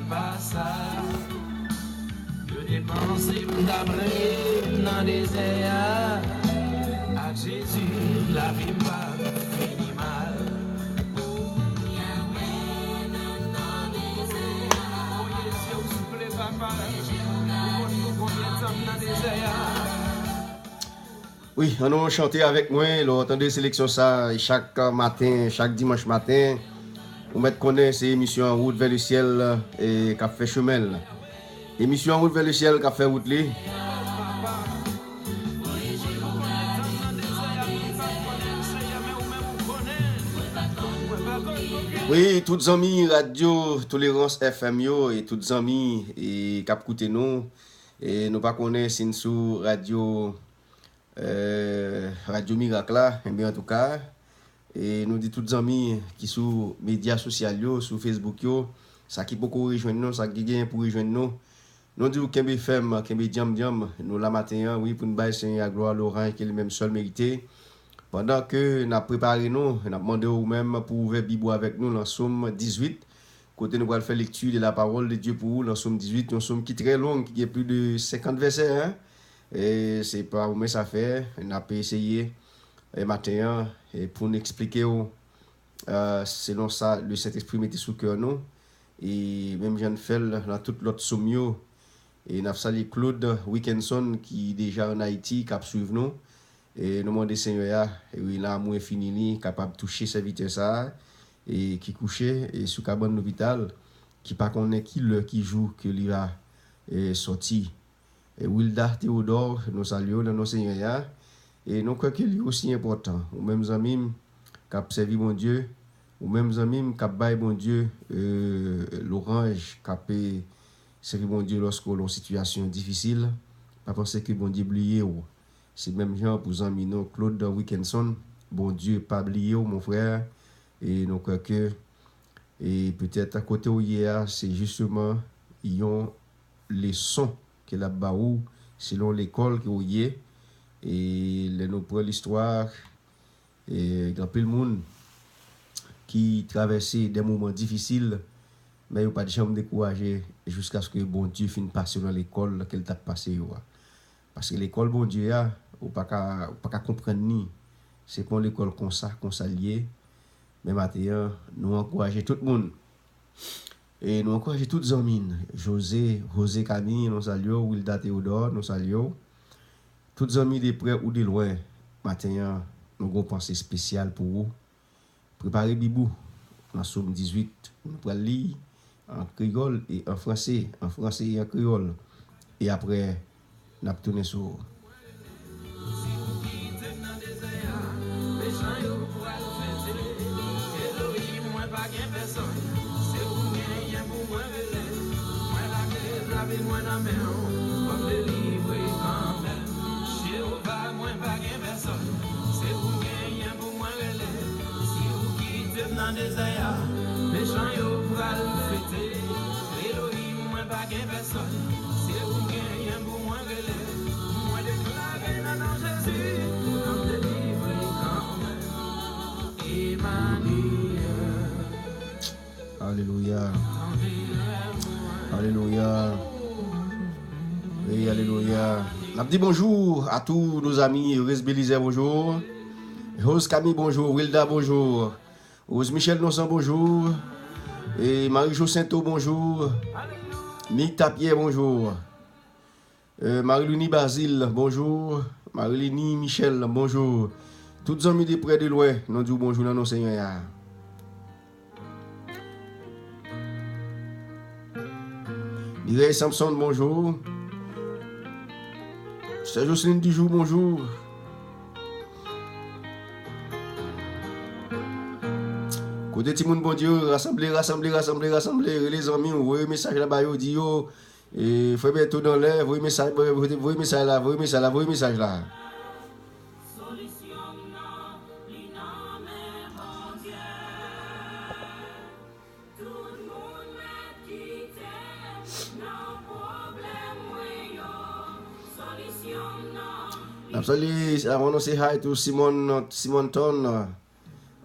pas ça. Je dépense d'après dans les airs. À Jésus, la vie pas fini mal. Oui, on a chanté avec moi, l'entendre de sélection ça chaque matin, chaque dimanche matin. On met connaître ces émissions en route vers le ciel et qui fait chemin. Émission en route vers le ciel qui fait route li. Oui, tous les amis radio Tolérance FM yo et tous les amis et qui écoutent nous et nous pas connaître si sur radio Radio Miracle là, bien en tout cas et nous dit tous les amis qui sur médias sociaux sur Facebook yo, ça qui beaucoup rejoindre nous, ça qui gagne pour rejoindre nous. Nous dit Kembe FM, Kembe Diam, nous la matin oui pour nous bailler Seigneur gloire Laurent qui est le même seul mérité. Pendant que nous avons préparé nous, nous avons demandé au même pour ouvrir Bible avec nous dans Somme 18. Côté nous allons faire lecture de la parole de Dieu pour vous dans Somme 18, une somme qui est très longue, qui est plus de 50 versets. Hein? Et c'est pas où ça fait. On a essayé matin et pour nous expliquer selon ça le Saint-Esprit mettait sous cœur nous. Et même Jean Fel dans toute l'autre somme. Et nous avons salué Claude Wilkinson qui est déjà en Haïti, qui a suivi nous. Et nous demandons Seigneur, et oui, là, moi, fini, capable de toucher serviteur ça, et qui couché, et sous cabane l'hôpital, qui pas connaît qui joue, que lui a sorti. Et Wilda Théodore, nous saluons dans nos Seigneur, et nous croyons qu'il est aussi important. Ou même amis, qui a servi mon Dieu, ou même amis, qui a baillé mon Dieu, l'orange, qui a servi mon Dieu lorsqu'on est en situation difficile, pas penser que mon Dieu oublié ou. C'est même genre pour amis nous Claude Wilkinson, bon Dieu pas oublié mon frère et nous croyons que et peut-être à côté où hier c'est justement ils ont les sons que la baou selon l'école que y est et les nous pour l'histoire et grand peu le monde qui traversait des moments difficiles mais il pas de jamais décourager jusqu'à ce que bon Dieu finisse passer dans l'école qu'elle t'a passé parce que l'école bon Dieu a ou pas qu'à comprendre ni c'est pour l'école comme ça lié mais maintenant nous encourager tout le monde et nous encourager toutes les amis José Camille nous saluons Wilda Théodore nous saluons toutes les amis de près ou de loin maintenant nous avons pensée spéciale pour vous préparez bibou dans Somme 18 nous pourrons lire en créole et en français et en créole et après nous allons tourner sur Alléluia. Alléluia. Oui, alléluia. On dit bonjour à tous nos amis. Rose Belize, bonjour. Rose Camille, bonjour. Wilda, bonjour. Rose Michel Nonsan, bonjour. Et Marie-Jo Sainto, bonjour. Nick Tapier, bonjour. Marie-Luni Basile, bonjour. Marie-Lini Michel, bonjour. Toutes les amis de près de loin, nous disons bonjour dans nos seigneurs. Mireille Samson, bonjour. C'est Jocelyne Dijoux, bonjour. Côté Timoun, bon Dieu, rassemblez. Les amis, vous voyez le message là-bas, vous dites, il faut bientôt dans l'air, vous voyez le message là. Absolutely, I want to say hi to Simon Ton.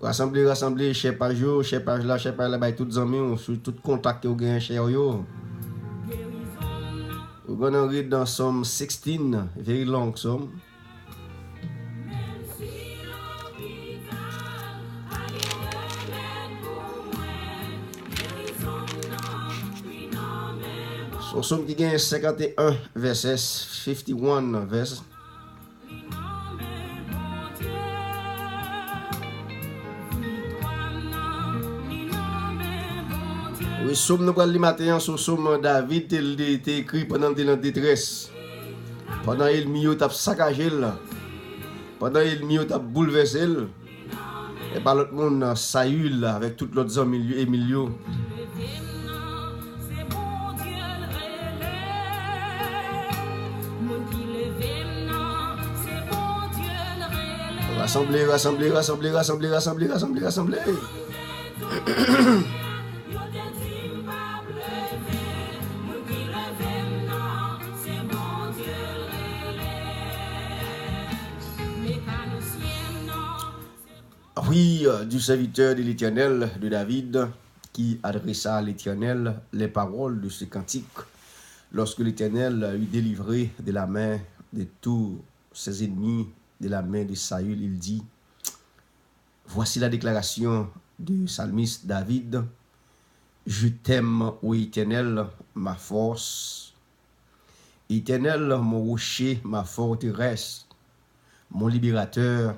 Rassembler, chef page là, bah, toutes amis, sur tout contact que vous gagnez chez yo. We're gonna read dans Psalm 16, very long psalm. So, Psalm qui gagne 51 verses, 51 verses. Oui, Psalm nous parle le matin sur Psalm David, il était écrit pendant qu'il est en détresse. Pendant il milieu t'a saccagé là. Pendant il milieu t'a bouleversé. Et par l'autre monde Saül avec tout l'autre amis Emilio. Rassembler. Oui, du serviteur de l'Éternel, de David, qui adressa à l'Éternel les paroles de ce cantique, lorsque l'Éternel eut délivré de la main de tous ses ennemis, de la main de Saül, il dit, voici la déclaration du psalmiste David, je t'aime, ô Éternel, ma force, Éternel, mon rocher, ma forteresse, mon libérateur,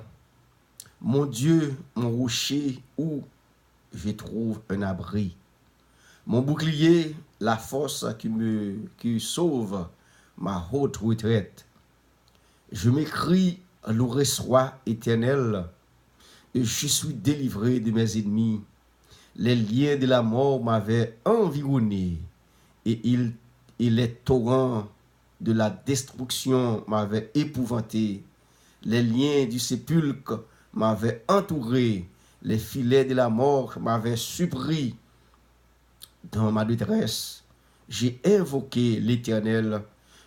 mon Dieu, mon rocher, où je trouve un abri. Mon bouclier, la force qui sauve ma haute retraite. Je m'écris, loué soit Éternel, et je suis délivré de mes ennemis. Les liens de la mort m'avaient environné, et les torrents de la destruction m'avaient épouvanté. Les liens du sépulcre m'avaient entouré, les filets de la mort m'avaient surpris. Dans ma détresse, j'ai invoqué l'Éternel,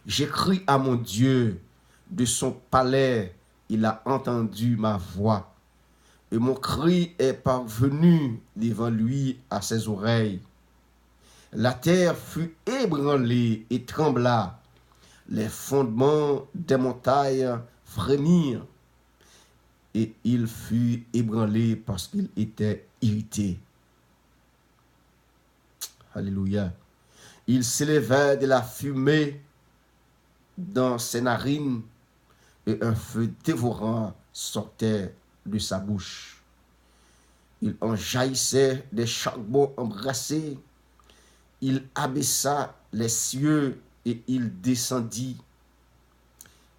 j'ai crié à mon Dieu, de son palais, il a entendu ma voix, et mon cri est parvenu devant lui à ses oreilles. La terre fut ébranlée et trembla, les fondements des montagnes frémirent, et il fut ébranlé parce qu'il était irrité. Alléluia. Il s'élevait de la fumée dans ses narines et un feu dévorant sortait de sa bouche. Il en jaillissait des charbons embrassés. Il abaissa les cieux et il descendit.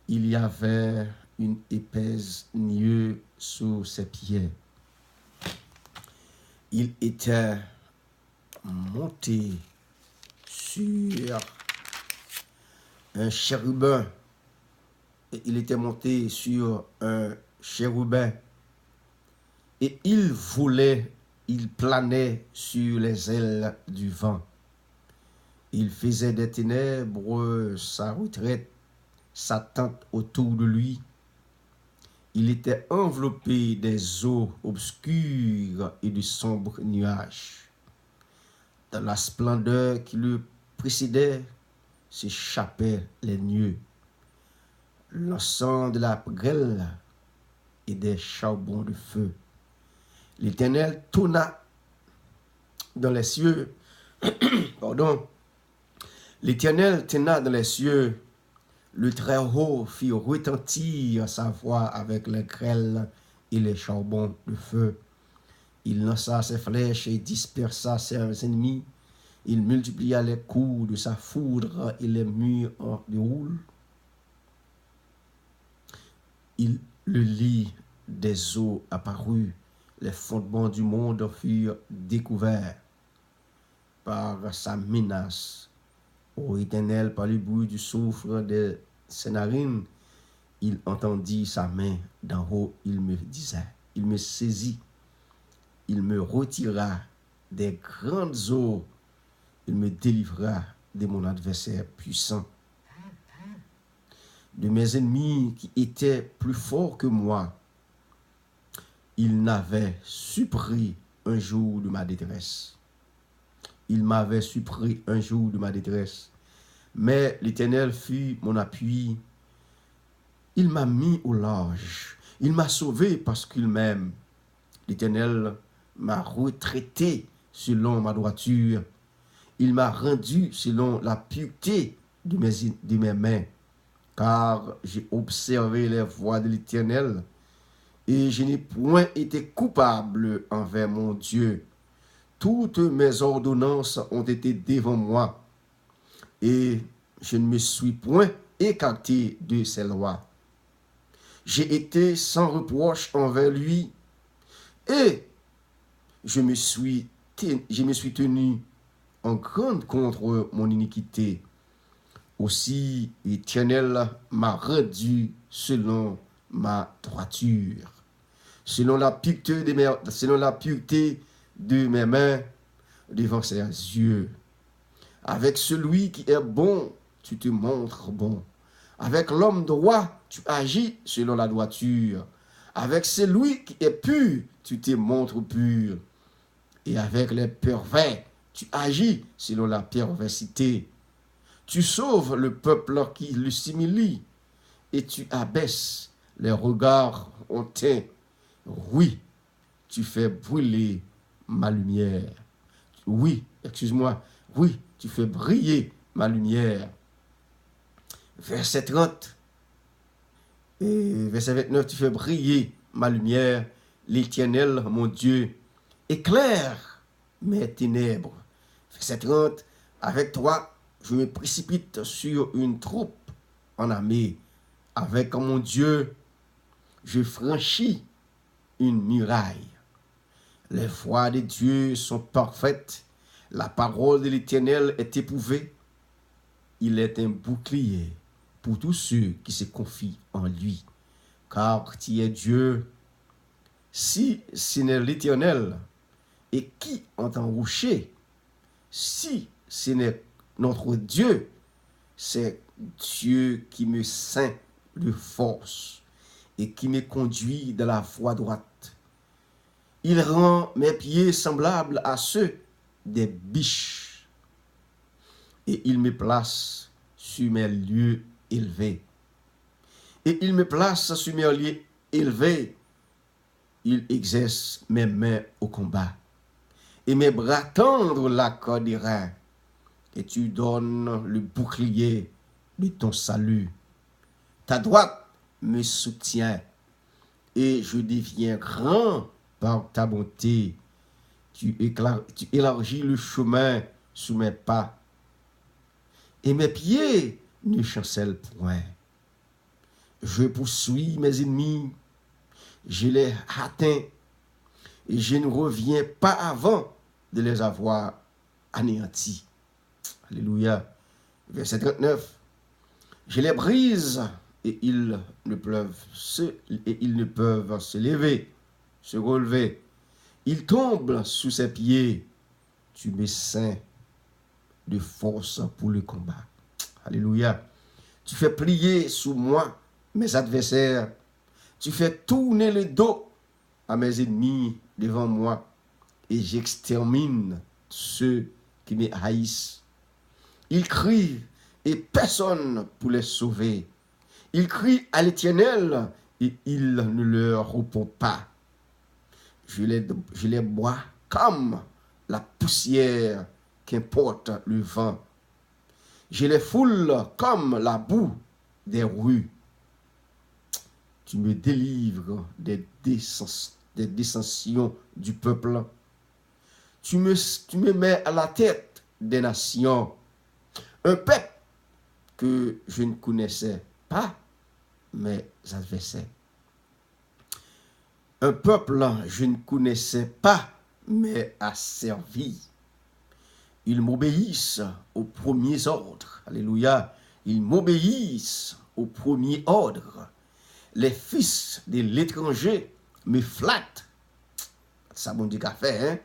Il y avait une épaisse nuée sous ses pieds. Il était monté sur un chérubin. Et il était monté sur un chérubin. Et il volait, il planait sur les ailes du vent. Il faisait des ténèbres sa retraite, sa tente autour de lui. Il était enveloppé des eaux obscures et de sombres nuages. Dans la splendeur qui le précédait, s'échappaient les nuées. L'encens de la grêle et des charbons de feu. L'Éternel tourna dans les cieux. Pardon. L'Éternel tourna dans les cieux. Le Très-Haut fit retentir sa voix avec les grêles et les charbons de feu. Il lança ses flèches et dispersa ses ennemis. Il multiplia les coups de sa foudre et les murs en déroulent. Le lit des eaux apparut, les fondements du monde furent découverts par sa menace. Ô Éternel, par le bruit du souffle de ses narines, il entendit sa main d'en haut, il me disait, il me saisit, il me retira des grandes eaux, il me délivra de mon adversaire puissant, de mes ennemis qui étaient plus forts que moi. il n'avait surpris un jour de ma détresse. Il m'avait surpris un jour de ma détresse. Mais l'Éternel fut mon appui. Il m'a mis au large. Il m'a sauvé parce qu'il m'aime. L'Éternel m'a retraité selon ma droiture. Il m'a rendu selon la pureté de mes mains. Car j'ai observé les voies de l'Éternel et je n'ai point été coupable envers mon Dieu. Toutes mes ordonnances ont été devant moi et je ne me suis point écarté de ses lois. J'ai été sans reproche envers lui et je me suis tenu en grande contre mon iniquité. Aussi, l'Éternel m'a rendu selon ma droiture, selon la pureté de mes mains devant ses yeux. Avec celui qui est bon, tu te montres bon. Avec l'homme droit, tu agis selon la droiture. Avec celui qui est pur, tu te montres pur. Et avec les pervers, tu agis selon la perversité. Tu sauves le peuple qui le s'humilie et tu abaisses les regards hautains. Oui, tu fais brûler ma lumière. Oui, tu fais briller ma lumière. Verset 30 et verset 29, tu fais briller ma lumière. L'Éternel, mon Dieu, éclaire mes ténèbres. Verset 30, avec toi, je me précipite sur une troupe en armée. Avec mon Dieu, je franchis une muraille. Les voies de Dieu sont parfaites. La parole de l'Éternel est éprouvée. Il est un bouclier pour tous ceux qui se confient en lui. Car tu es Dieu. Si ce n'est l'Éternel, et qui entend rocher? Si ce n'est notre Dieu, c'est Dieu qui me ceint de force et qui me conduit dans la voie droite. Il rend mes pieds semblables à ceux des biches et il me place sur mes lieux élevés. Et il me place sur mes lieux élevés. Il exerce mes mains au combat et mes bras tendent la corde des reins. Et tu donnes le bouclier de ton salut. Ta droite me soutient et je deviens grand par ta bonté. Tu élargis le chemin sous mes pas et mes pieds ne chancellent point. Je poursuis mes ennemis, je les atteins et je ne reviens pas avant de les avoir anéantis. Alléluia. Verset 39. Je les brise et ils ne peuvent se lever, se relever. Ils tombent sous ses pieds. Tu me ceins de force pour le combat. Alléluia. Tu fais plier sous moi mes adversaires. Tu fais tourner le dos à mes ennemis devant moi. Et j'extermine ceux qui me haïssent. Ils crient et personne pour les sauver. Ils crient à l'Éternel et il ne leur répond pas. Je les bois comme la poussière qu'importe le vent. Je les foule comme la boue des rues. Tu me délivres des dissensions du peuple. Tu me mets à la tête des nations. Un peuple que je ne connaissais pas, mes adversaires. Un peuple je ne connaissais pas, mais asservi. Ils m'obéissent aux premiers ordres. Alléluia. Ils m'obéissent aux premiers ordres. Les fils de l'étranger me flattent. Ça bon dit qu'a fait, hein?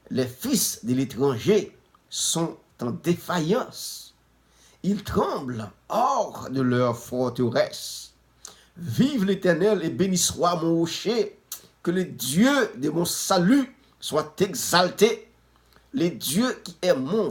Les fils de l'étranger sont en défaillance. Ils tremblent hors de leur forteresse. Vive l'Éternel et béni soit mon rocher Que le Dieu de mon salut soit exalté. Le Dieu qui est mon